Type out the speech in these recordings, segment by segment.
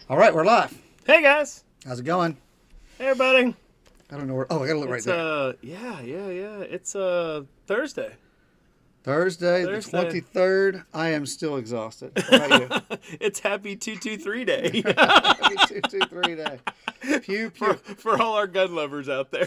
All right, we're live. Hey guys. How's it going? Hey everybody. I don't know where. Oh, I gotta look right It's there. yeah. It's Thursday. Thursday, the 23rd. I am still exhausted. What about you? It's Happy 223 Day. Happy 223 day. Pew pew. for all our gun lovers out there.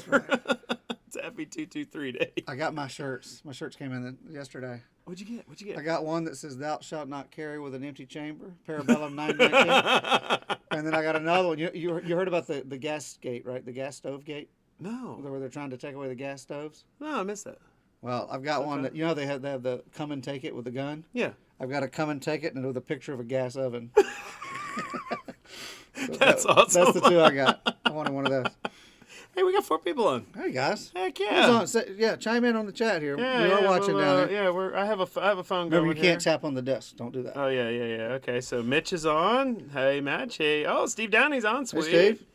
It's Happy 223 Day. I got my shirts. My shirts came in yesterday. What'd you get? I got one that says "Thou shalt not carry with an empty chamber." Parabellum 919. And then I got another one. You heard about the gas gate, right? The gas stove gate, No. where they're trying to take away the gas stoves. No, I missed that. Well, I've got one that they have the come and take it with the gun. Yeah. I've got to come and take it and with a picture of a gas oven. That's awesome. That's the two I got. I wanted one of those. Hey, we got 4 people on. Hey guys. Heck Who's yeah. on? Yeah, chime in on the chat here. Yeah, we are watching down there. Yeah, I have a phone going. Remember, you can't here. tap on the desk. Don't do that. Oh yeah. Okay, so Mitch is on. Hey, Match. Hey, Steve Downey's on. Sweet. Hey, Steve.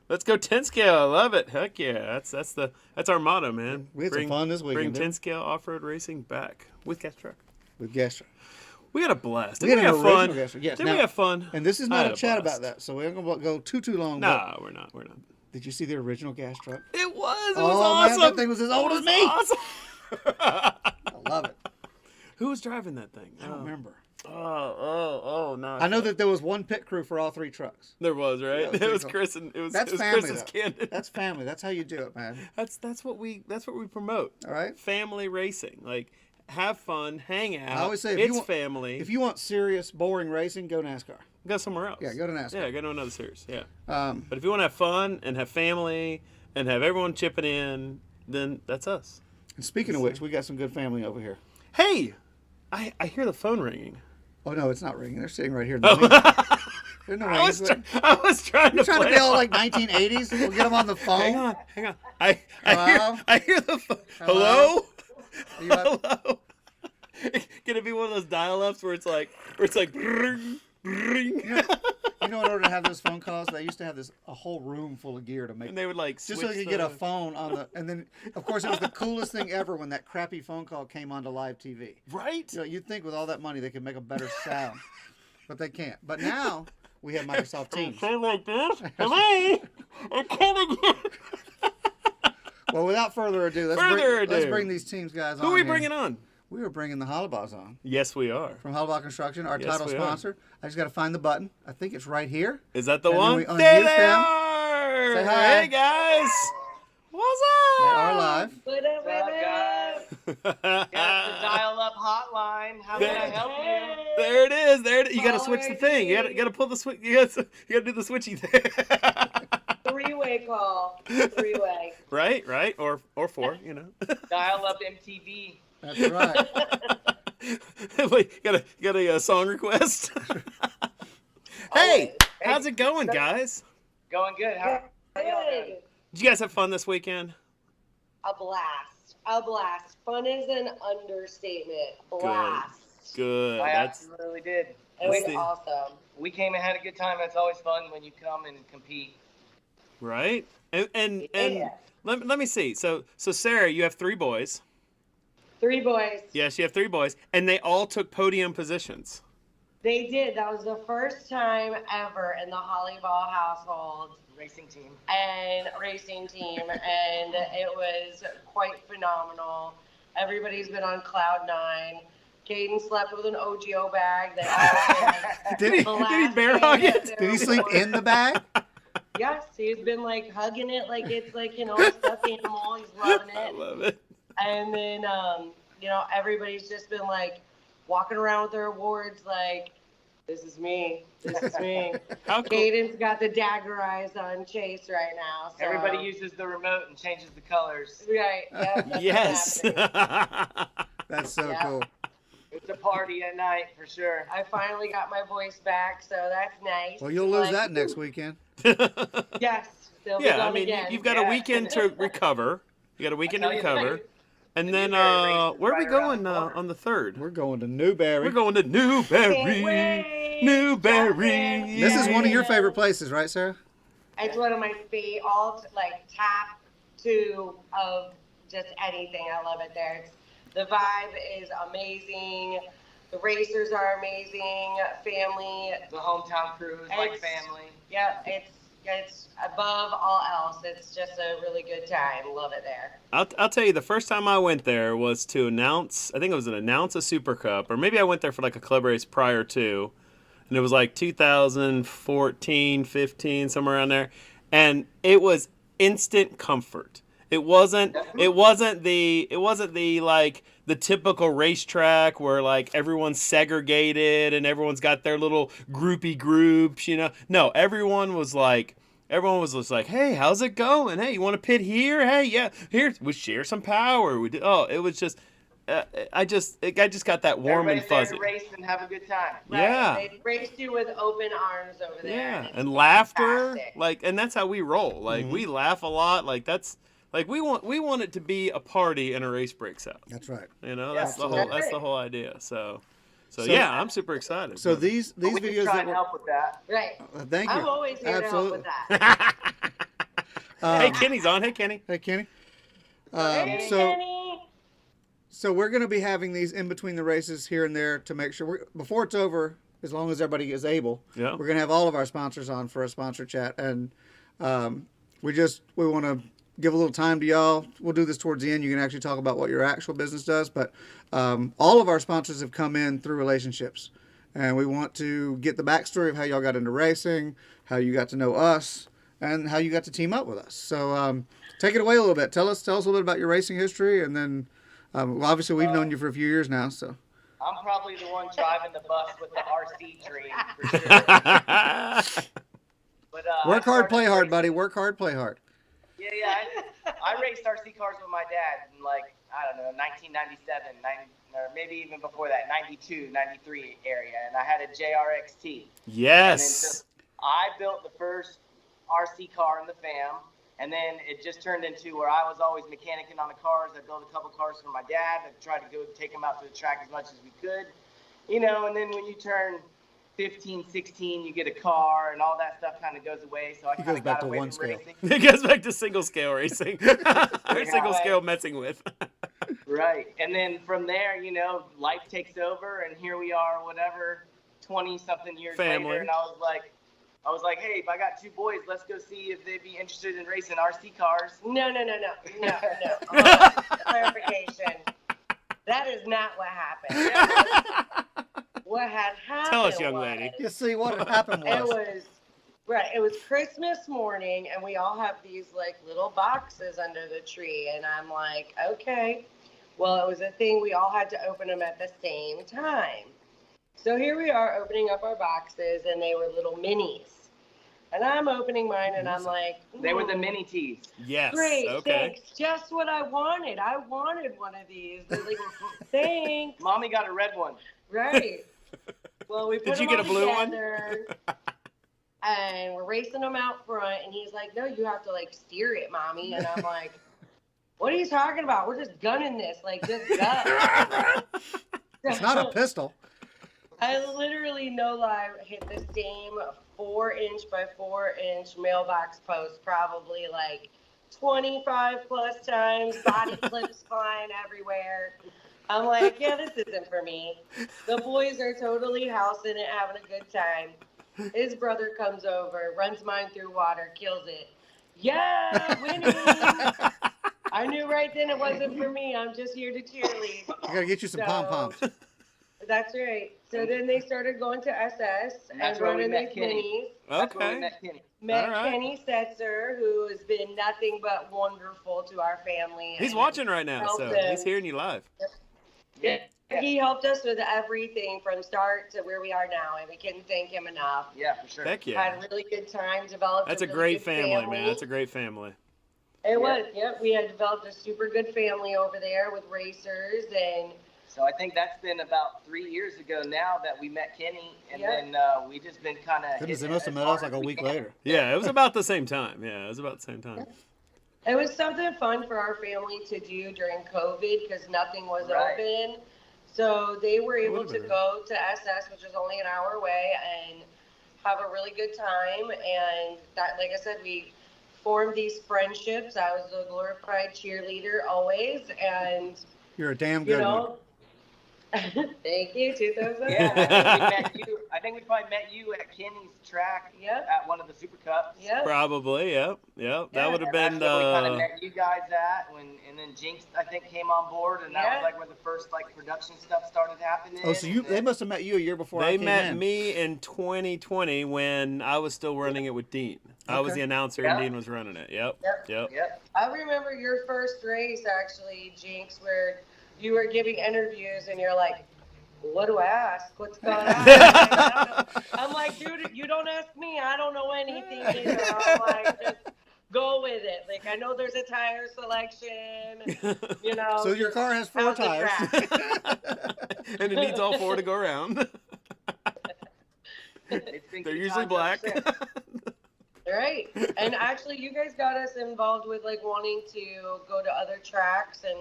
Let's go 10 scale. I love it. Heck yeah. That's our motto, man. We had some fun this Bring weekend. 10 scale off-road racing back with gas truck. With gas truck. We had a blast. We had Didn't an we have original fun? gas truck. Yes. Didn't Now- we have fun? And this is I not had a chat blast. about that, so we're going to go too long. No, we're not. Did you see the original gas truck? It was. It was Oh, awesome. man, that thing was as old It as was me. Awesome. I love it. Who was driving that thing? I don't remember. No. I know that there was one pit crew for all 3 trucks. There was, right? Yeah, it was cool. Chris and it was That's it was family, Chris's though. candidate. That's family. That's how you do it, man. That's what we promote. All right. Family racing. Like have fun, hang out. I always say, if it's you want, family. If you want serious, boring racing, go NASCAR. Go somewhere else. Yeah, go to NASCAR. Yeah, go to another series. Yeah. Um, But if you want to have fun and have family and have everyone chipping in, then that's us. and speaking of which, we got some good family over here. Hey, I hear the phone ringing. Oh no, it's not ringing. They're sitting right here. Oh. There's no I was ringing. trying to You're trying to play be all along. like 1980s. We'll get them on the phone. Hang on. Hello? I hear the phone. Hello? Hello? Are you up? Hello? Can it be one of those dial-ups where it's like bring, bring, You know, in order to have those phone calls, they used to have a whole room full of gear to make. and they would like Just so switch you could get a phone on the, and then of course it was the coolest thing ever when that crappy phone call came onto live TV. right. You know, you'd think with all that money they could make a better sound, but they can't. But now we have Microsoft Teams. Say like this. Hello, I'm coming. Well, without further ado, let's bring these teams guys on. Who are we here. bringing on? We are bringing the Hollibaughs on Yes, we are. from Hollibaugh Construction, our Yes, title we are. sponsor. I just got to find the button. I think it's right here. Is that the And then one? we unmute There they them. are. Say hi. Hey guys. What's They up? are live. What up, guys? Got the dial-up hotline. How can I help you? There it is. There it is. You got to switch the thing. You got to pull the switch. You got to do the switchy there. Three-way call. Three-way. right, or 4. You know. Dial-up MTV. That's right. Wait, got a song request. Hey, how's it going, guys? Going good. How y'all doing? Did you guys have fun this weekend? A blast. A blast. Fun is an understatement. Blast. Good. I That's absolutely did. It That's was the- awesome. We came and had a good time. That's always fun when you come and compete. right. And Yeah. let me see. So Sarah, you have 3 boys. 3 boys. Yes, you have 3 boys, and they all took podium positions. They did. That was the first time ever in the Hollibaugh household Racing team. and racing team, and it was quite phenomenal. Everybody's been on cloud 9. Caden slept with an OGO bag that Did he? bear hug it? Did he sleep in the bag? Yes, he's been like hugging it like it's like, a stuffed animal. He's loving I it. love it. And then, everybody's just been like walking around with their awards like, this is me. This is me. How cool. Caden's got the dagger eyes on Chase right now. So. Everybody uses the remote and changes the colors. Right. Yep, that's Yes. what's happening. That's so Yeah. cool. It's a party at night for sure. I finally got my voice back, so that's nice. Well, you'll lose Like, that next weekend. Yes. They'll be Yeah, I gone mean, again. you've got a weekend to recover. You got a weekend to tell you, recover. And then, Newberry race is where are we right around going the corner. on the 3rd? We're going to Newberry. We're going to Can't Newberry. wait. Newberry. This is one of your favorite places, right, Sarah? It's one of my favorite, top 2 of just anything. I love it there. The vibe is amazing. The racers are amazing. Family. The hometown crew is like It's- family. Yeah, it's above all else. It's just a really good time. Love it there. I'll tell you, the first time I went there was to announce, I think it was an announce a Super Cup, or maybe I went there for like a club race prior to, and it was like 2014, 15, somewhere around there, and it was instant comfort. It wasn't the like the typical racetrack where like everyone's segregated and everyone's got their little groupie groups, you know. No, everyone was just like, hey, how's it going? Hey, you want to pit here? Hey, yeah, here we share some power. We did. Oh, it was just, I just got that warm Everybody's and fuzzy. there to race and have a good time. Right. Yeah. They race you with open arms over there. Yeah, it's and laughter, fantastic. like, and that's how we roll. Like, we laugh a lot. Like, that's like we want it to be a party and a race breaks out. That's right. You know, Yeah, that's the whole idea. So So- yeah, I'm super excited. So these We can videos try that and were, help with that. Right. thank you. I'm always here Absolutely. to help with that. Hey, Kenny's on. Hey, Kenny. Hey, Kenny. Hey, So Kenny. we're going to be having these in between the races here and there to make sure before it's over, as long as everybody is able. Yeah. We're going to have all of our sponsors on for a sponsor chat, and we want to give a little time to y'all. We'll do this towards the end. You can actually talk about what your actual business does, but all of our sponsors have come in through relationships, and we want to get the backstory of how y'all got into racing, how you got to know us, and how you got to team up with us. So take it away a little bit. Tell us a little bit about your racing history, and then well, obviously we've known you for a few years now. So I'm probably the one driving the bus with the RC dream for sure. But, work I hard, started play hard, racing- buddy. Work hard, play hard. Yeah. I raced RC cars with my dad in like, I don't know, 1997, or maybe even before that, 92, 93 area. And I had a JRXT. Yes. I built the first RC car in the fam. And then it just turned into where I was always mechanicking on the cars. I built a couple cars for my dad. I tried to go take him out to the track as much as we could. You know, and then when you turn 15, 16, you get a car and all that stuff kind of goes away. So I He kind goes of back got to away one from scale. racing. It goes back to single scale racing. Or single scale messing with. Right. And then from there, you know, life takes over and here we are, whatever, 20-something years Family. later. And I was like, hey, if I got two boys, let's go see if they'd be interested in racing RC cars. No. Clarification. That is not what happened. What had happened Tell us, young lady. You see what had happened It was Christmas morning, and we all have these like little boxes under the tree, and I'm like, okay. Well, it was a thing. We all had to open them at the same time. So here we are opening up our boxes, and they were little minis. And I'm opening mine, and I'm like, They were the mini tees. Yes. great, Okay. thanks. Just what I wanted. I wanted one of these. They're like, thanks. Mommy got a red one. Right. Well, we put Did you them get a all blue one? together, and we're racing them out front, and he's like, no, you have to, like, steer it, Mommy. And I'm like, what are you talking about? We're just gunning this. Like, just gun. It's not a pistol. I literally, no lie, hit the same 4-inch by 4-inch mailbox post probably like 25 plus times, body clips flying everywhere. I'm like, yeah, this isn't for me. The boys are totally housing it, having a good time. His brother comes over, runs mine through water, kills it. Yeah, winning. I knew right then it wasn't for me. I'm just here to cheerlead. I gotta get you some So- pom poms. That's right. So then they started going to SS And that's and where we running met these Kenny. minis. That's where we Okay. met Kenny. Met All right. Kenny Setzer, who has been nothing but wonderful to our family. He's and watching right now, so helped he's us. hearing you live. Yeah. He helped us with everything from start to where we are now, and we couldn't thank him enough. Yeah, for sure. Heck yeah. Had a really good time, developed That's a really great good family, man. That's a great family. It was, yep. We had developed a super good family over there with racers, and So I think that's been about 3 years ago now that we met Kenny, and Yeah. then we just been kind of. Goodness, they must have met us like a week later. Yeah, it was about the same time. Yeah, it was about the same time. it was something fun for our family to do during COVID because nothing was Right. open. So they were able little to bit. go to SS, which is only an hour away, and have a really good time. And that, like I said, we formed these friendships. I was a glorified cheerleader always, and You're a damn you good one. know, Thank you. 2 thumbs up. Yeah, I think we probably met you at Kenny's track Yep. at one of the Super Cups. Yep. Probably, yep. That Yeah, would have And been that's where we kind of met you guys at and then Jinx I think came on board, and that Yeah. was like where the first like production stuff started happening. Oh, so they must have met you a year before I They came met in. me in 2020 when I was still running it with Dean. I was Okay. the announcer Yeah. and Dean was running it. Yep. Yep. I remember your first race, actually, Jinx, where you were giving interviews and you're like, what do I ask? What's going on? I'm like, dude, you don't ask me. I don't know anything either. I'm like, just go with it. Like, I know there's a tire selection, you know. So your car has 4 how's the tires. track? And it needs all 4 to go around. It's been They're good usually times black. ever since. Right. And actually, you guys got us involved with, like, wanting to go to other tracks and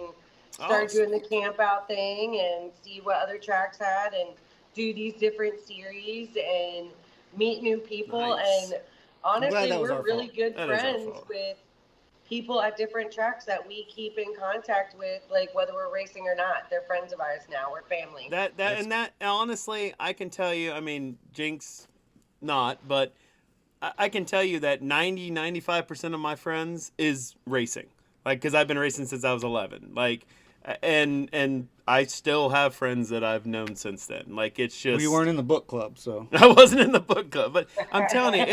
start doing the camp out thing and see what other tracks had and do these different series and meet new people. Nice. And honestly, that was we're our really fault. good That is our friends fault. with people at different tracks that we keep in contact with, like whether we're racing or not. They're friends of ours now. We're family. That honestly, I can tell you, I mean, Jinx not, but I can tell you that 95% of my friends is racing. Like, because I've been racing since I was 11. Like, and I still have friends that I've known since then. Like, it's just. Well, you weren't in the book club, so. I wasn't in the book club, but I'm telling you,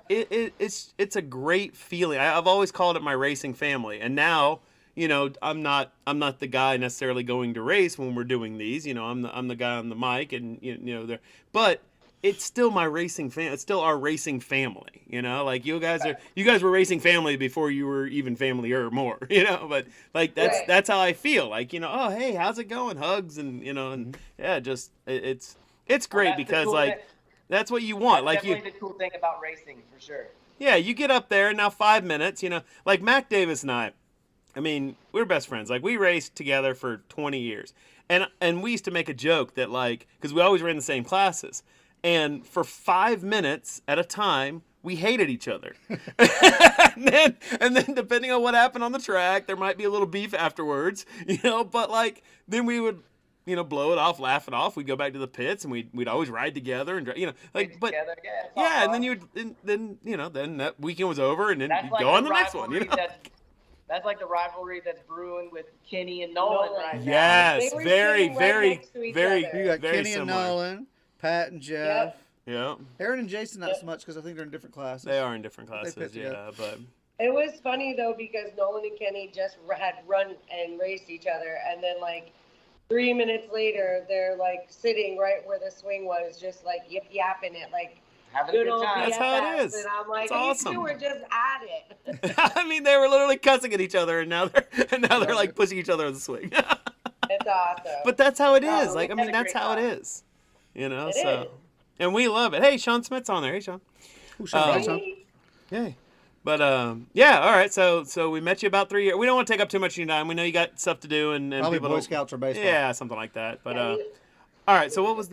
it's a great feeling. I've always called it my racing family, and now, you know, I'm not the guy necessarily going to race when we're doing these. You know, I'm the guy on the mic, and you know, but it's still my racing fan. It's still our racing family. You know, like you guys were racing family before you were even family or more. You know, but like that's how I feel. Like, you know, oh hey, how's it going? Hugs and you know, and yeah, just it's great Well, because cool like. thing. That's what you want. That's like you, definitely the cool thing about racing, for sure. yeah, you get up there now 5 minutes, you know, like Mac Davis and I mean, we're best friends. Like we raced together for 20 years. And we used to make a joke that like, cause we always ran the same classes. And for 5 minutes at a time, we hated each other. and then depending on what happened on the track, there might be a little beef afterwards, you know, but like, then we would, you know, blow it off, laugh it off. We'd go back to the pits, and we'd always ride together, and you know, like, but Together, yeah, it's all yeah, and fun. then you know, then that weekend was over, and then That's you like go on the next one. You rivalry know, that's like the rivalry that's brewing with Kenny and Nolan right now. yes, They were very, sitting right very, next to each very, other. You got very Kenny and similar. Nolan, Pat and Jeff. Yeah, Aaron and Jason, not so much because I think they're in different classes. they are in different pit classes. together. Yeah, but It was funny though because Nolan and Kenny just had run and raced each other, and then like 3 minutes later, they're like sitting right where the swing was, just like yip yapping it, like Having a good good old time. That's how it BFFs. is. And I'm like, It's these awesome. two were just at it. I mean, they were literally cussing at each other, and now they're like pushing each other in the swing. It's awesome. But that's how it No, is. Like, I we mean, had a that's great how it time. is. You know, It so is. and we love it. Hey, Sean Smith's on there. Hey, Sean. Who's Sean Hey. Watson? Hey, Yay. But yeah, all right. So we met you about 3 years. We don't want to take up too much of your time. We know you got stuff to do, and Probably people Boy don't- Scouts or baseball. Yeah, something like that. But yeah, all right. So what was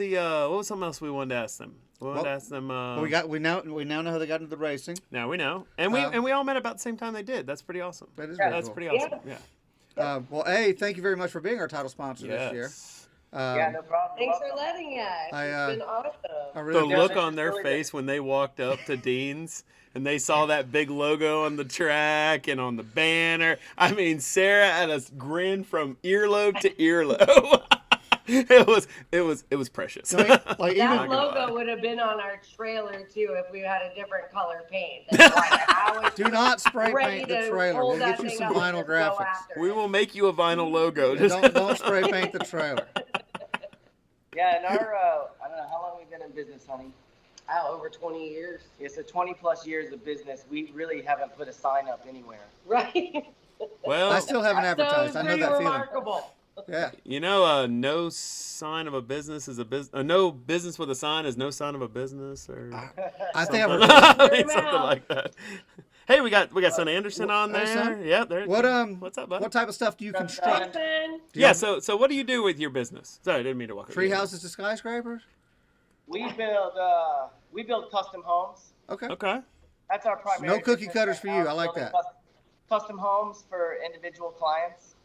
something else we wanted to ask them? We wanted to Well, ask them. Well, we now know how they got into the racing. Now we know, and we all met about the same time they did. That's pretty awesome. That is Yeah, very That's cool. pretty awesome. Yeah. Well, A, thank you very much for being our title sponsor this year. Yes. Yeah, no problem. thanks for Welcome. letting us. I, It's been awesome. I The really look this on is their really face when they walked up to Dean's and they saw that big logo on the track and on the banner. I mean, Sarah had a grin from earlobe to earlobe. It was precious. like That gonna lie. logo would have been on our trailer too if we had a different color paint. That's why I was do not spray ready paint the to trailer. hold We'll that get you thing some up and vinyl just go graphics. after We it. will make you a vinyl logo. Don't spray paint the trailer. Yeah, and our, I don't know, how long have we been in business, honey? Over 20 years. Yeah, so 20 plus years of business, we really haven't put a sign up anywhere. Right? Well, I still haven't advertised. So I know pretty that feeling. remarkable. Yeah. you know, no sign of a business is a business. No business with a sign is no sign of a business, or I think I've something, heard Word of something mouth. like that. Hey, we got Son Anderson on Hey, there. son. Yeah, there. What What's up, bud? what type of stuff do you construct? Jason, Do you Yeah. have So what do you do with your business? Sorry, I didn't mean to walk. tree houses to skyscrapers? We build custom homes. Okay. Okay. That's our primary. No cookie business cutters right for now, you. is I like building that. Custom homes for individual clients.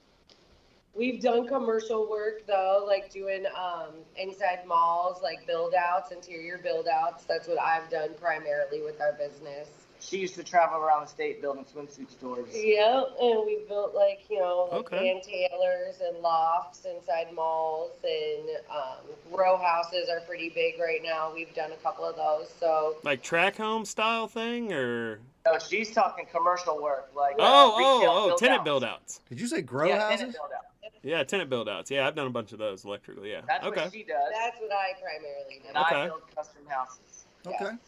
We've done commercial work though, like doing inside malls, like build outs, interior build outs. That's what I've done primarily with our business. She used to travel around the state building swimsuit stores. Yeah, and we built like like Okay. van tailors and lofts inside malls, and row houses are pretty big right now. We've done a couple of those. So Like track home style thing, or No, she's talking commercial work, like oh, retail tenant build-outs. build outs. Did you say grow Yeah, houses? tenant build-out. Yeah, tenant build outs. Yeah, I've done a bunch of those electrically. Yeah. That's Okay. what she does. that's what I primarily do. And Okay. I build custom houses. Okay. Yes.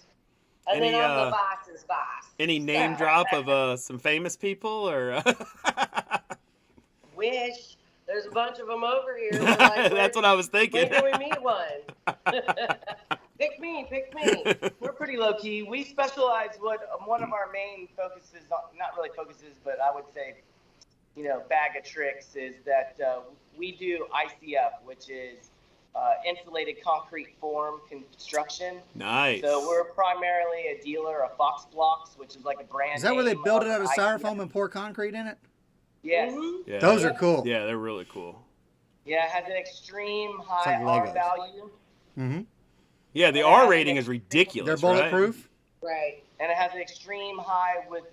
And Any, then I'm the boss's boss. Any name drop of some famous people or? Wish. There's a bunch of them over here. We're like, That's what I was thinking. when can we meet one? Pick me. We're pretty low key. We specialize. What one of our main focuses, not really focuses, but I would say, bag of tricks is that we do ICF, which is insulated concrete form construction. Nice. So we're primarily a dealer of Fox Blocks, which is like a brand. Is that where they name build it out of ICF. styrofoam and pour concrete in it? Yes. Mhm. Yeah. Those are cool. Yeah, they're really cool. Yeah, it has an extreme high like R Legos. value, Mm-hmm. Yeah, the Yeah, R I rating think is ridiculous. They're right? bulletproof. Right. and it has an extreme high with,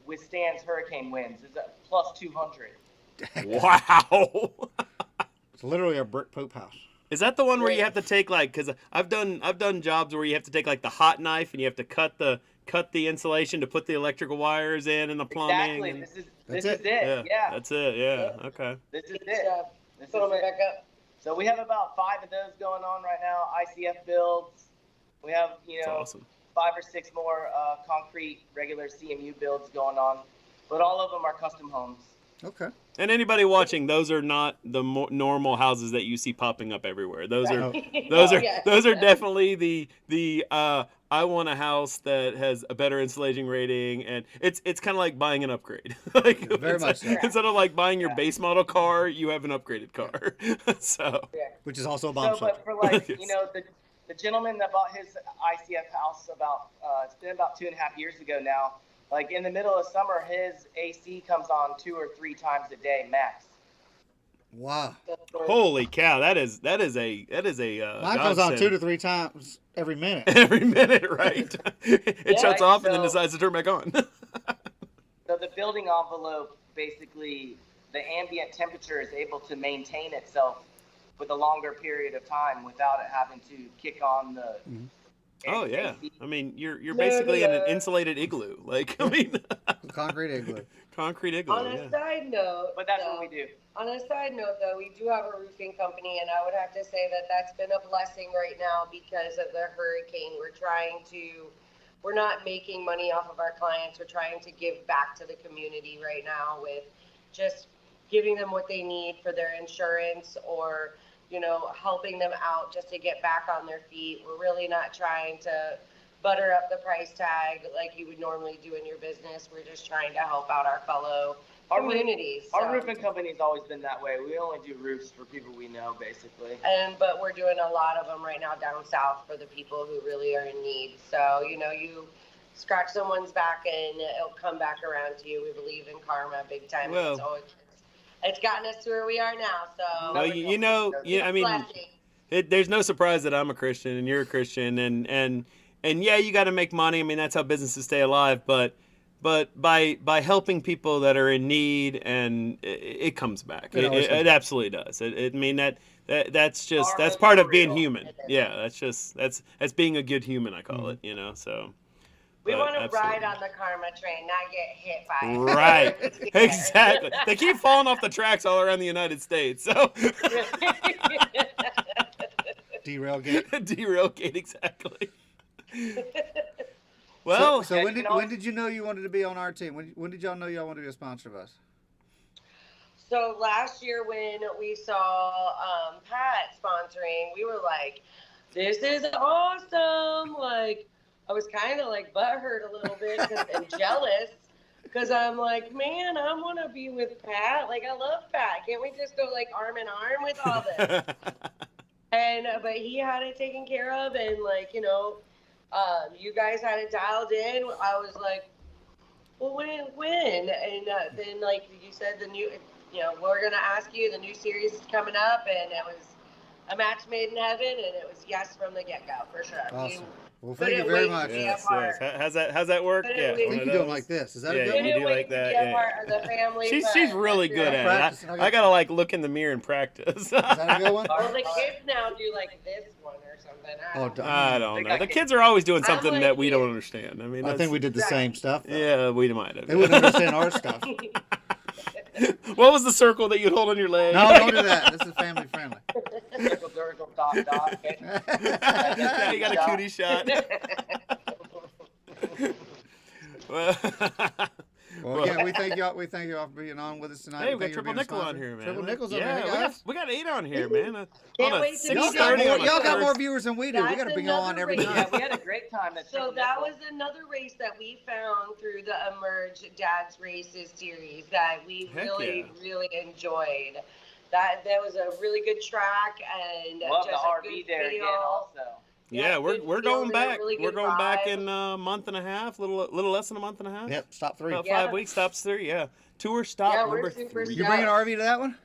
withstands hurricane winds. It's a plus 200. Wow. It's literally a brick poop house. Is that the one where you have to take because I've done jobs where you have to take like the hot knife and you have to cut the insulation to put the electrical wires in and the plumbing. Exactly. and- This is That's it. it. Yeah. That's it. Yeah. Okay. This is Good it. job. This is Put 'em it. back up. So we have about 5 of those going on right now. ICF builds. We have That's awesome. 5 or 6 more concrete regular CMU builds going on, but all of them are custom homes. Okay. And anybody watching, those are not the normal houses that you see popping up everywhere. Those are those are Yeah. those are definitely the I want a house that has a better insulating rating, and it's kind of like buying an upgrade. Like Very much so. instead of like buying your Yeah. base model car, you have an upgraded car. So Which is also a bomb So, shelter. but for like, Yes. the gentleman that bought his ICF house it's been about 2.5 years ago now. Like in the middle of summer, his AC comes on 2 or 3 times a day max. Wow. holy cow, that is a Mine comes on godsend. 2 to 3 times every minute. every minute, right? It shuts Yeah, off and then so- decides to turn back on. So the building envelope, basically, the ambient temperature is able to maintain itself with a longer period of time without it having to kick on the. Oh yeah, AC. I mean you're basically in an insulated igloo. Like I mean, Concrete igloo. concrete igloo. On a Yeah. side note, But that's though, what we do. On a side note, though, we do have a roofing company, and I would have to say that that's been a blessing right now because of the hurricane. We're not making money off of our clients. We're trying to give back to the community right now with just giving them what they need for their insurance or, helping them out just to get back on their feet. We're really not trying to butter up the price tag like you would normally do in your business. We're just trying to help out our fellow communities. Our so. roofing company's always been that way. We only do roofs for people we know, basically. But we're doing a lot of them right now down south for the people who really are in need. So, you scratch someone's back and it'll come back around to you. We believe in karma big time. Well- It's gotten us to where we are now. So, Well, I mean, blessing. there's no surprise that I'm a Christian and you're a Christian, and yeah, you got to make money. I mean, that's how businesses stay alive. But by helping people that are in need, and it comes back. It always comes It back. absolutely does. I mean that's just Karma that's is part of being real. human. Yeah, that's being a good human. I call it. So. We but want to absolutely. ride on the karma train, not get hit by it. Right. Exactly. They keep falling off the tracks all around the United States. So Derail gate. derail gate exactly. Well, So Yeah, when you did can when did you know you wanted to be on our team? When did y'all know y'all wanted to be a sponsor of us? So last year when we saw Pat sponsoring, we were like, this is awesome. Like, I was kind of like butthurt a little bit and jealous because I'm like, man, I want to be with Pat. Like, I love Pat. Can't we just go like arm in arm with all this? And but he had it taken care of, and you guys had it dialed in. I was like, well, when? And then like you said, we're going to ask you. The new series is coming up, and it was a match made in heaven, and it was yes from the get-go, for sure. Awesome. Well, Couldn't thank you very wait much. to be a Yes, part. yes. How's that work? Couldn't Yeah. wait. I think you're doing like this. Is that a Yeah, good you one? do Couldn't wait like to that, be a yeah. part of the family. She's fun. really That's good right. at Practice. it. I gotta like look in the mirror and practice. Is that a good one? Well, the kids now do like this one or something. I don't They know. got The kids. kids are always doing something like that we you. don't understand. I mean, I think we did the same stuff. Though. Yeah, we might have. They wouldn't understand our stuff. What was the circle that you'd hold on your leg? No, don't do that. This is family friendly. Circle, circle, dot, dot. Yeah, you got a cootie shot. Well, again, we thank y'all. We thank y'all for being on with us tonight. Hey, we got Thank you for Triple being a Nickel on sponsor. here, man. Triple Nickels on yeah, here, we guys. got 8 on here, man. Can't On a wait to be Y'all 6:30 got on more. a Y'all got more Thursday. viewers than we do. We That's got to bring y'all on another every reason. time. Yeah, we had a great time at So Triple that Nickel. was another race that we found through the Emerge Dad's Races series that we Heck really, yeah. really enjoyed. That was a really good track and Love the just a RV good there feel. again also. Yeah, we're good going feeling, back. really We're good going back vibe. in a month and a half, little less than a month and a half. Yep. Stop 3. About Yeah. 5 weeks, stops 3. Yeah, tour stop Yeah, we're number super 3. You bringing an RV to that one?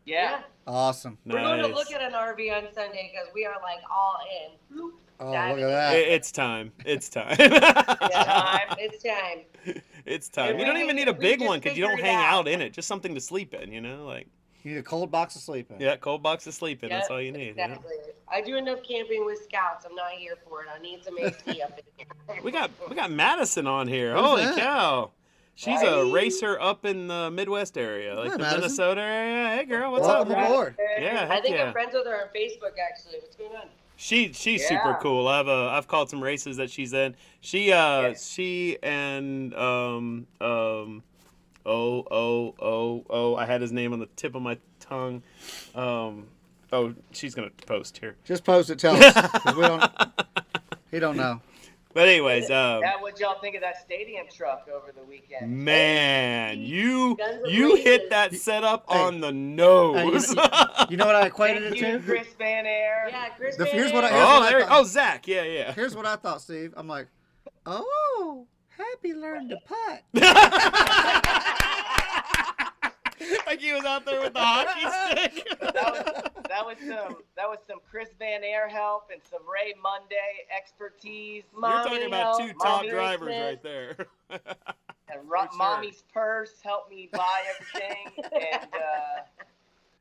Yeah. Awesome. We're going to Nice. look at an RV on Sunday because we are like all in. Bloop. Oh, Dive look at in. that. It's time. It's time. Yeah, it's time. It's time. And You we don't even need a we big just one because you don't figured it hang out. out in it. Just something to sleep in. You know, like You need a cold box to sleep in. yeah, cold box to sleep in. That's Yep, all you need. Yeah. Exactly. I do enough camping with scouts. I'm not here for it. I need some AC up in here. We got Madison on here. Who's Holy that? cow. She's a Right. racer up in the Midwest area, like Hi, the Madison. Minnesota area. Hey, girl, what's Welcome up? Right. aboard. Yeah, I heck think yeah. I'm friends with her on Facebook, actually. What's going on? She's Yeah. super cool. I've called some races that she's in. She and I had his name on the tip of my tongue. She's gonna post here. Just post it. Tell us. 'Cause we don't. He don't know. But anyways, Yeah, what'd y'all think of that stadium truck over the weekend? man, you Guns N' hit Roses. that setup Hey. on the nose. You know what I equated Thank it you, to? Chris Van Air. Yeah, Chris. The- Van here's what I- Air. here's what there. thought. Oh, Zach. Yeah. Here's what I thought, Steve. I'm like, oh, Happy learned to putt. Like he was out there with the hockey stick. That was some Chris Van Air help and some Ray Monday expertise. You're talking about two top Mommy drivers Smith. right there. And For sure. Mommy's purse helped me buy everything. And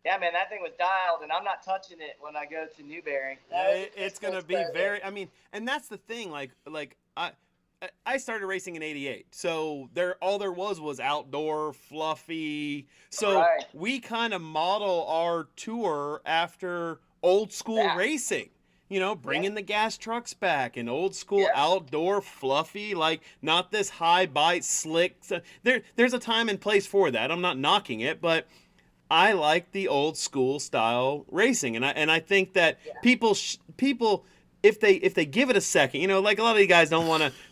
yeah, man, that thing was dialed, and I'm not touching it when I go to Newberry. It's gonna be very. I mean, and that's the thing. Like I started racing in '88, so all there was outdoor, fluffy. So Right. we kind of model our tour after old school Yeah. racing. You know, bringing the gas trucks back and old school Yeah. outdoor fluffy, like not this high bite slick. There's a time and place for that. I'm not knocking it, but I like the old school style racing, and I think that people if they give it a second, you know, like a lot of you guys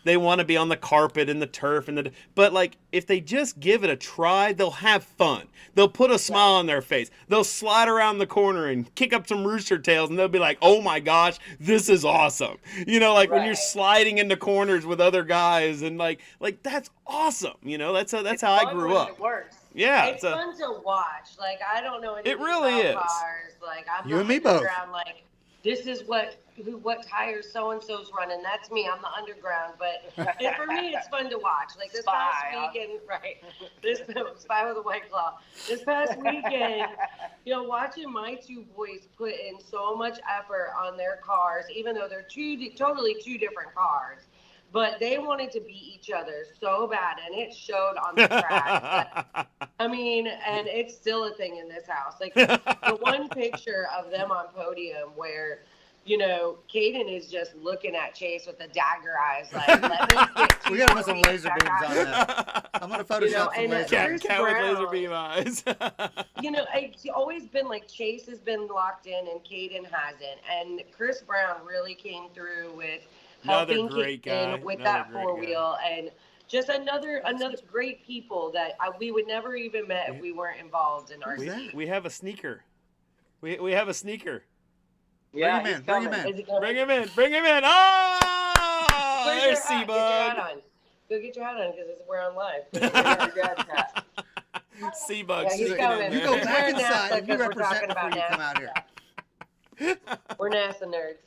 they want to be on the carpet and the turf but like if they just give it a try, they'll have fun. They'll put a smile on their face. They'll slide around the corner and kick up some rooster tails, and they'll be like, "Oh my gosh, this is awesome!" You know, like when you're Right. sliding into corners with other guys, and like that's awesome. You know, that's how I grew up. It works. Yeah, It's fun to watch. Like I don't know anything really about is. cars. Like I'm You the and me both. underground. Like this is what tires so and so's running. That's me. I'm the underground. But and for me, it's fun to watch. Like this Spy, past weekend, right? This spy with a white claw. This past weekend, you know, watching my two boys put in so much effort on their cars, even though they're totally two different cars. But they wanted to beat each other so bad, and it showed on the track. But, I mean, and it's still a thing in this house. Like the one picture of them on podium where, you know, Caden is just looking at Chase with the dagger eyes, like, let me get two We gotta more put some beats laser back beams out on here. that. I'm gonna Photoshop You know, some and laser cat, beams. cat with laser Brown. beam eyes. You know, it's always been like Chase has been locked in and Caden hasn't. And Chris Brown really came through with Another helping great guy. Caden with Another that great four guy. wheel and just another great people that we would never even met if we weren't involved in Who's RC. that? We have a sneaker. We have a sneaker. Yeah, Bring him he's in, bring him coming. in. Is he coming? Bring him in. Bring him in. Oh, Where's there's your hat? Get your hat Seabug. on. Go get your hat on because we're on live. Yeah, dad's hat. Sea bug Yeah, he's sticking coming. in You there. go back We're inside NASA and you because we're represent talking before about you come out here. We're NASA nerds.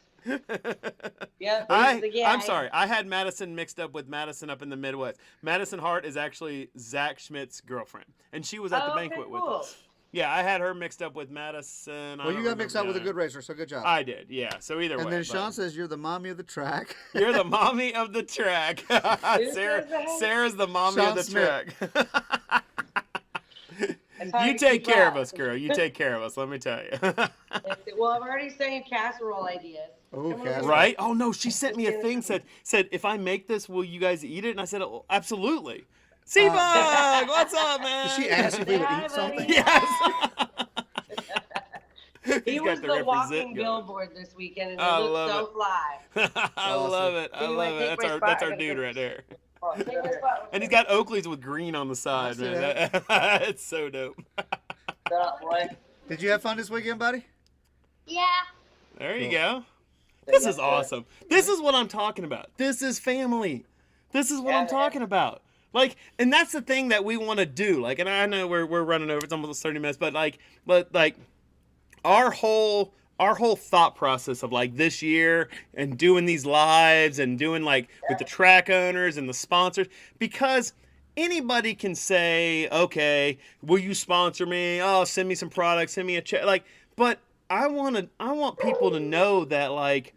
Yep. I'm sorry. I had Madison mixed up with Madison up in the Midwest. Madison Hart is actually Zach Schmidt's girlfriend, and she was at the banquet with us. Yeah, I had her mixed up with Madison. Well, you got mixed up with a good racer, so good job. I did, yeah. So either way. And then Sean says you're the mommy of the track. You're the mommy of the track. Sarah's the mommy Sean of the Smith. track. You take care of us, girl. You take care of us, let me tell you. Well, I've already sent you casserole ideas. Oh, casserole. Right? Oh, no, she sent me a thing, said, if I make this, will you guys eat it? And I said, oh, absolutely. Seabug, what's up, man? Did she ask if we would Hi, eat buddy. something? Yes. He He's was got the the walking represent going. billboard this weekend, and I he looked love so it. fly. I love it. I He love went, it. "Take my spot, That's I our gotta dude go." right there. Take my spot. And he's got Oakleys with green on the side, see man. It's so dope. Shut up, boy. Did you have fun this weekend, buddy? Yeah. There you go. This is awesome. This is what I'm talking about. This is family. This is what I'm talking about. Like, and that's the thing that we want to do. Like, and I know we're running over. It's almost 30 minutes, but like our whole thought process of like this year and doing these lives and doing like with the track owners and the sponsors, because anybody can say, okay, will you sponsor me? Oh, send me some products, send me a check. Like, but I want people to know that like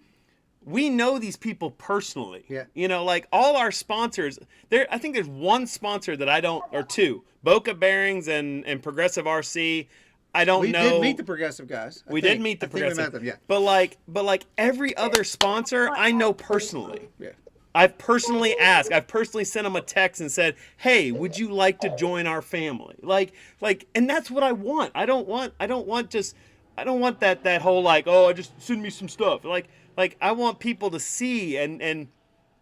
we know these people personally. Yeah. You know, like all our sponsors, I think there's one sponsor that I don't, or two, Boca Bearings and Progressive RC. I don't know. We did meet the Progressive guys. We did meet the Progressive. We met them, yeah. But like every other sponsor, I know personally. Yeah. I've personally asked. I've personally sent them a text and said, "Hey, would you like to join our family?" Like, and that's what I want. I don't want that whole like, oh, just send me some stuff. Like I want people to see and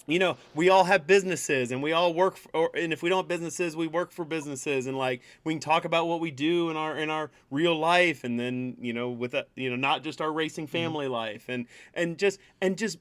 you know, we all have businesses and we all work and if we don't have businesses, we work for businesses, and like we can talk about what we do in our real life, and then, you know, with not just our racing family life, and just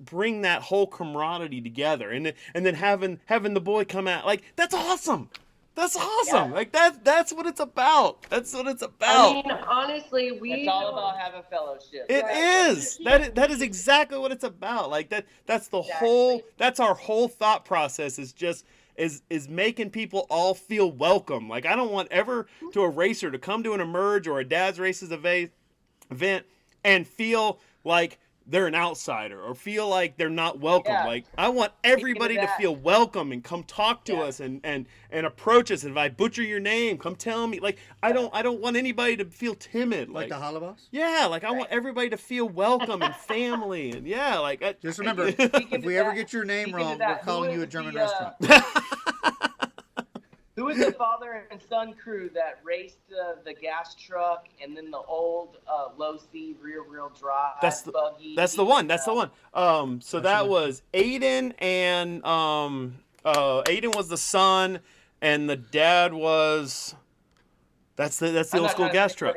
bring that whole camaraderie together, and then having the boy come out, like that's awesome. That's awesome. Yeah. Like that's what it's about. That's what it's about. I mean, honestly, It's all about having fellowship. It is. That is exactly what it's about. Like that's the whole, that's our whole thought process, is just is making people all feel welcome. Like I don't want ever to a racer to come to an Emerge or a Dad's Races event and feel like they're an outsider or feel like they're not welcome. Yeah. Like I want everybody to feel welcome and come talk to us and approach us. And if I butcher your name, come tell me. Like I don't want anybody to feel timid. Like the Hollibaughs? Yeah, like I want everybody to feel welcome and family, and yeah, like just remember, if we ever get your name wrong, we're calling you a German restaurant. Who was the father and son crew that raced the gas truck and then the old low speed rear wheel drive buggy? That's the one. That's the one. So that was Aiden, and Aiden was the son, and the dad was. That's the old school gas truck.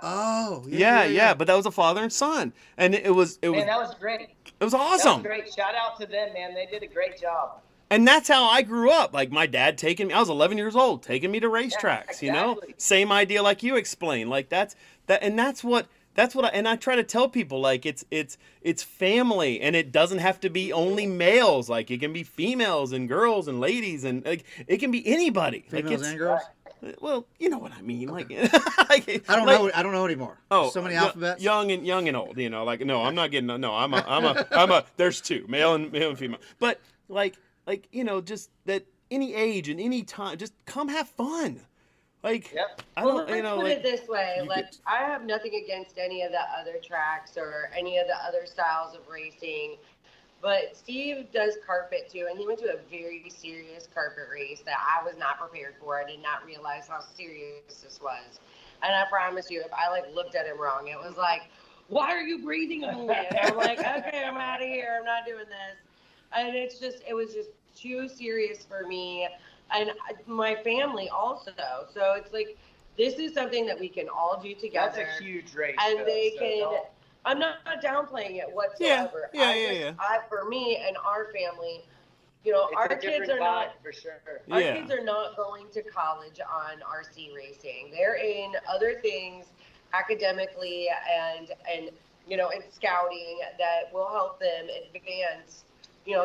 Oh, yeah. But that was a father and son, and it was. Man, that was great. It was awesome. That was great. Shout out to them, man. They did a great job. And that's how I grew up. Like my dad taking me, I was 11 years old, taking me to racetracks, exactly. You know, same idea like you explained. Like that's what I try to tell people, like it's family, and it doesn't have to be only males. Like it can be females and girls and ladies, and like it can be anybody. Females and girls. Well, you know what I mean. Okay. Like I don't know anymore. Oh, so many alphabets. Young and old. You know, like no, I'm not getting. No, I'm a. There's two, male and female. But like you know, just that any age and any time, just come have fun. Like I don't, let's you know, put like, it this way. Like I have nothing against any of the other tracks or any of the other styles of racing, but Steve does carpet too, and he went to a very serious carpet race that I was not prepared for. I did not realize how serious this was, and I promise you, if I looked at him wrong, it was like, why are you breathing on me? And I'm like, okay, I'm out of here. I'm not doing this. And it was just too serious for me and my family also. So it's like, this is something that we can all do together. That's a huge race. And I'm not downplaying it whatsoever. Yeah. For me and our family, It's our a kids different are not vibe for sure. our Yeah. kids are not going to college on RC racing. They're in other things academically and in scouting that will help them advance,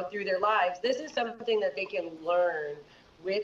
through their lives. This is something that they can learn with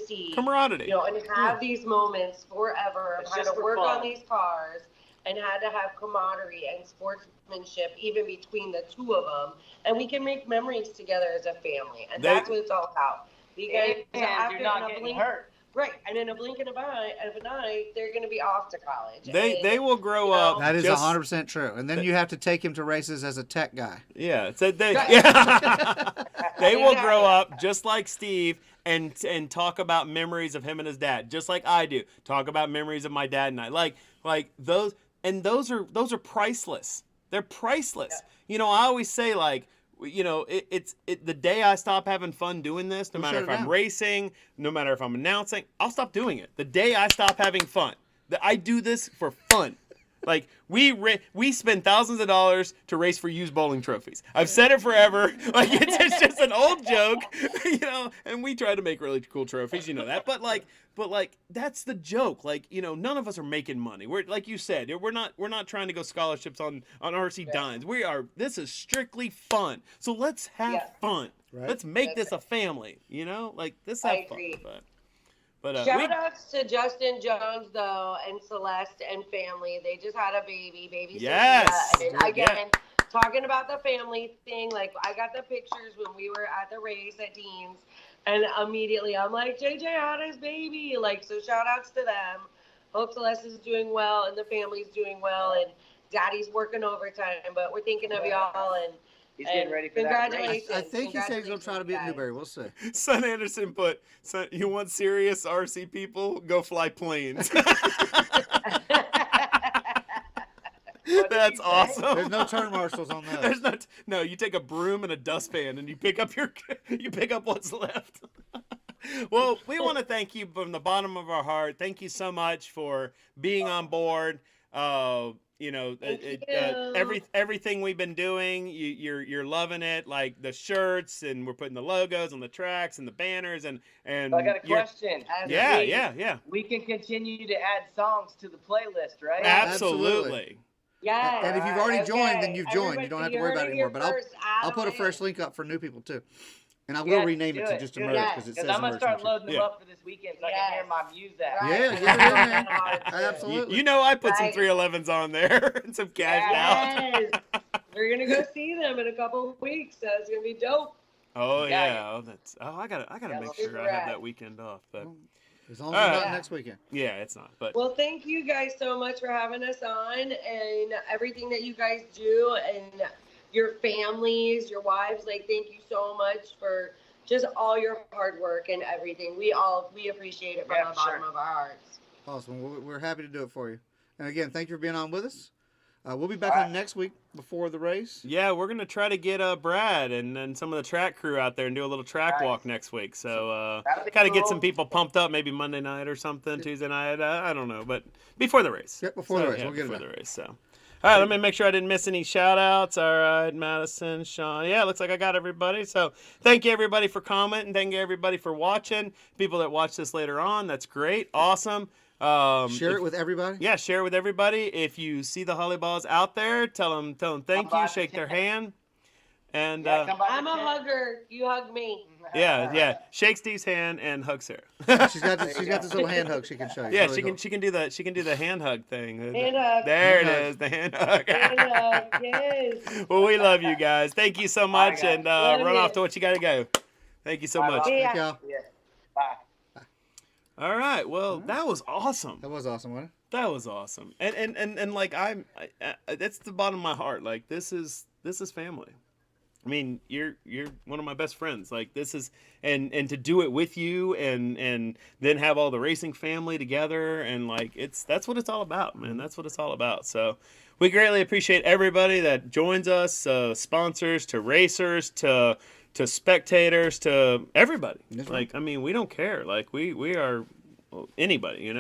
Steve, Camaraderie. and have these moments forever of It's how just to for work fun. on these cars and how to have camaraderie and sportsmanship even between the two of them, and we can make memories together as a family, and that's what it's all about. Because And after you're not in a getting blink, hurt. right, and in a blink of an eye, they're going to be off to college. They will grow you know, up. That is just, 100% true. And then you have to take him to races as a tech guy. Yeah, so they Right. yeah. They will grow Exactly. up just like Steve and talk about memories of him and his dad, just like I do. Talk about memories of my dad and I. Like those, and those are priceless. They're priceless. I always say it's the day I stop having fun doing this, no We'll matter shut if it I'm down. racing, no matter if I'm announcing, I'll stop doing it. The day I stop having fun. I do this for fun. Like we spend thousands of dollars to race for used bowling trophies. I've said it forever. Like it's just an old joke, and we try to make really cool trophies, that. But that's the joke. None of us are making money. We're, like you said, we're not trying to go scholarships on RC dimes. This is strictly fun. So let's have fun. Right. Let's make this a family, let's have I fun. agree. But Shout outs to Justin Jones though and Celeste and family. They just had a baby Yes. Sophia. And again, talking about the family thing, like I got the pictures when we were at the race at Dean's, and immediately I'm like, JJ had his baby. So shout outs to them. Hope Celeste is doing well and the family's doing well, and Daddy's working overtime. But we're thinking of y'all, and He's getting ready for that race. congratulations. I think he said he's going to try to be at Congratulations, Newberry. We'll see. Son Anderson put, son, you want serious RC people? Go fly planes. That's awesome. There's no turn marshals on those. No, you take a broom and a dustpan and you pick up what's left. Well, we want to thank you from the bottom of our heart. Thank you so much for being on board. Everything we've been doing, you're loving it, like the shirts, and we're putting the logos on the tracks and the banners, and I got a question. Yeah. We can continue to add songs to the playlist, right? Absolutely. Yes. And if you've already joined, then Okay. you've joined. You don't have to worry about it anymore. But I'll put a fresh link up for new people too. And I will rename it to just Emerge because it says Because I'm going to start Emerge. loading them up for this weekend so I can hear my music. Right. Yeah, get it in there. Absolutely. I put some Right. 311s on there and some cash out. Yes. We're gonna go see them in a couple of weeks. So it's gonna be dope. Oh Yeah. yeah. I gotta make super sure I have rad. that weekend off. But As long as it's not Yeah. next weekend. yeah, it's not. But Well, thank you guys so much for having us on and everything that you guys do and your families, your wives. Thank you so much for just all your hard work and everything. We appreciate it from the bottom of our hearts. Awesome. We're happy to do it for you. And again, thank you for being on with us. We'll be back on next week before the race. yeah, we're gonna try to get Brad and some of the track crew out there and do a little track walk next week. So That'll be kind of get cool. some people pumped up, maybe Monday night or something, Tuesday night. I don't know, but before the race. Yep, before the race. Yeah, We'll get it before done. the race. So, all right, let me make sure I didn't miss any shout outs. All right, Madison, Sean. Yeah, looks like I got everybody. So thank you everybody for commenting. Thank you everybody for watching. People that watch this later on, that's great, awesome. Share it with everybody. Yeah, share it with everybody. If you see the Hollibaughs out there, tell them thank you, shake their hand, and I'm a hugger. You hug me. yeah, shake Steve's hand and hug Sarah. She's got this little hand hug she can show you. Yeah, It's really she can do the hand hug thing. Hand hug. There Hand it hug. is, the hand hug. Hand hug. Yes. Well, we love you guys. Thank you so much, guys. and Love run you. off to what you got to go. Thank you so much. cool. Yeah. Thank y'all. Yeah. Bye. All right, well, that was awesome. That was awesome, wasn't That was awesome, and like that's the bottom of my heart. Like this is family. I mean, you're one of my best friends. Like this is, and to do it with you, and then have all the racing family together, and like that's what it's all about, man. That's what it's all about. So we greatly appreciate everybody that joins us, sponsors to racers to spectators to everybody. That's Like I mean, we don't care. Like we are anybody,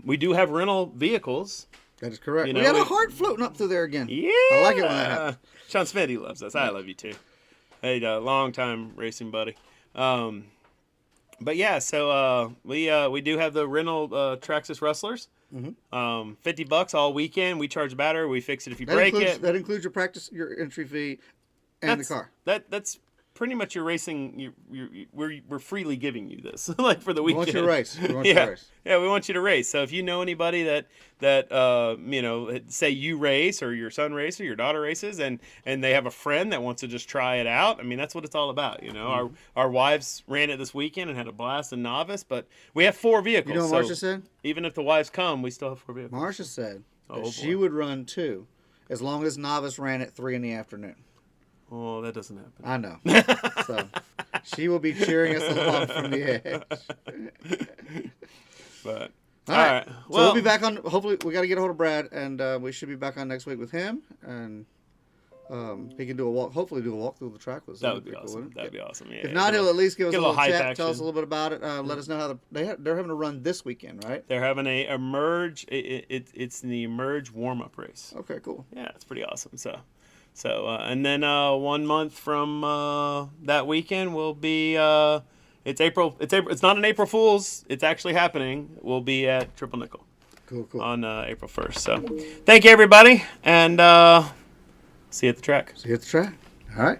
We do have rental vehicles. That is correct. You We know, got a heart floating up through there again. Yeah. I like it when that happens. Sean Smitty loves us. I love you too. Hey, long time racing buddy. But yeah, so we do have the rental Traxxas Rustlers. $50 all weekend. We charge a battery. We fix it if you break it. That includes your entry fee, and the car. That's pretty much your racing. We're freely giving you this, like for the weekend. We want you to race. We want you to race. Yeah, we want you to race. So if you know anybody that say you race or your son races or your daughter races, and they have a friend that wants to just try it out, I mean that's what it's all about. Our wives ran it this weekend and had a blast in novice, but we have 4 vehicles. You know what Marsha said? Even if the wives come, we still have 4 vehicles. Marsha said that she would run 2, as long as novice ran at 3 in the afternoon. Oh, that doesn't happen. I know. So she will be cheering us along from the edge. But all right. Well, So we'll be back on. Hopefully, we got to get a hold of Brad, and we should be back on next week with him, and he can do a walk. Hopefully, do a walk through the track with us. That would be awesome. That'd be awesome. Yeah. If not, he'll at least give us a little hype chat. action. Tell us a little bit about it. Let us know how they're having a run this weekend, right? They're having a emerge. It's the emerge warm up race. Okay, cool. Yeah, it's pretty awesome. So and then 1 month from that weekend will be it's April. It's not an April Fool's. It's actually happening. We'll be at Triple Nickel. Cool. On April 1st. So thank you everybody, and see you at the track. See you at the track. All right.